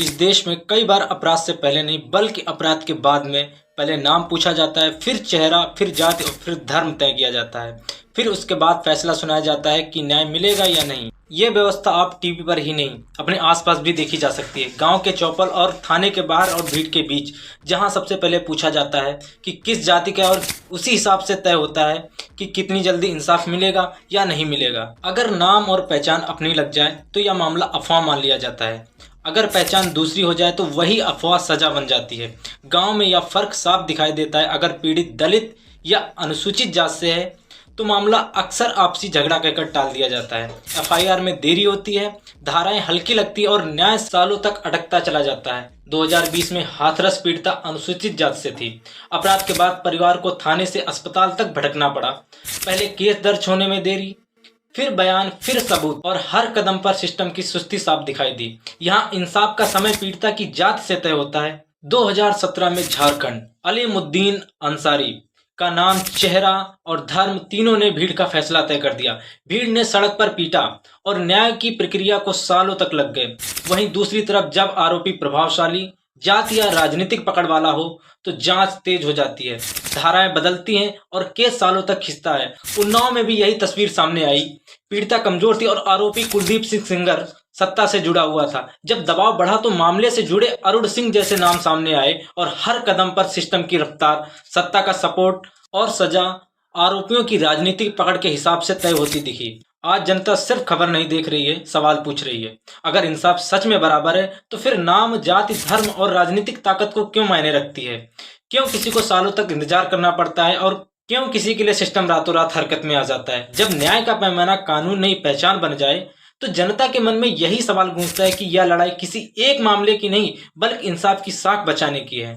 इस देश में कई बार अपराध से पहले नहीं बल्कि अपराध के बाद में पहले नाम पूछा जाता है, फिर चेहरा, फिर जाति और फिर धर्म तय किया जाता है। फिर उसके बाद फैसला सुनाया जाता है कि न्याय मिलेगा या नहीं। ये व्यवस्था आप टीवी पर ही नहीं अपने आसपास भी देखी जा सकती है। गांव के चौपल और थाने के बाहर और भीड़ के बीच, जहां सबसे पहले पूछा जाता है कि किस जाति का, और उसी हिसाब से तय होता है कि कितनी जल्दी इंसाफ मिलेगा या नहीं मिलेगा। अगर नाम और पहचान अपनी लग जाए तो यह मामला अफवाह मान लिया जाता है। अगर पहचान दूसरी हो जाए तो वही अफवाह सजा बन जाती है। गांव में यह फर्क साफ दिखाई देता है। अगर पीड़ित दलित या अनुसूचित जात से है तो मामला अक्सर आपसी झगड़ा कहकर टाल दिया जाता है। एफआईआर में देरी होती है, धाराएं हल्की लगती है और न्याय सालों तक अटकता चला जाता है। 2020 में हाथरस पीड़िता अनुसूचित जात से थी। अपराध के बाद परिवार को थाने से अस्पताल तक भटकना पड़ा। पहले केस दर्ज होने में देरी, फिर बयान, फिर सबूत, और हर कदम पर सिस्टम की सुस्ती साफ दिखाई दी। यहाँ इंसाफ का समय पीड़िता की जात से तय होता है। 2017 में झारखंड, अलीमुद्दीन अंसारी का नाम, चेहरा और धर्म तीनों ने भीड़ का फैसला तय कर दिया। भीड़ ने सड़क पर पीटा और न्याय की प्रक्रिया को सालों तक लग गए। वहीं दूसरी तरफ जब आरोपी प्रभावशाली, जात या राजनीतिक पकड़ वाला हो तो जांच तेज हो जाती है, धाराएं बदलती हैं और केस सालों तक खिंचता है। उन्नाव में भी यही तस्वीर सामने आई। पीड़िता कमजोर थी और आरोपी कुलदीप सिंह सेंगर सत्ता से जुड़ा हुआ था। जब दबाव बढ़ा तो मामले से जुड़े अरुण सिंह जैसे नाम सामने आए और हर कदम पर सिस्टम की रफ्तार, सत्ता का सपोर्ट और सजा आरोपियों की राजनीतिक पकड़ के हिसाब से तय होती दिखी। आज जनता सिर्फ खबर नहीं देख रही है, सवाल पूछ रही है। अगर इंसाफ सच में बराबर है तो फिर नाम, जाति, धर्म और राजनीतिक ताकत को क्यों मायने रखती है? क्यों किसी को सालों तक इंतजार करना पड़ता है और क्यों किसी के लिए सिस्टम रातों रात हरकत में आ जाता है? जब न्याय का पैमाना कानून नहीं पहचान बन जाए तो जनता के मन में यही सवाल गूंजता है कि यह लड़ाई किसी एक मामले की नहीं बल्कि इंसाफ की साख बचाने की है।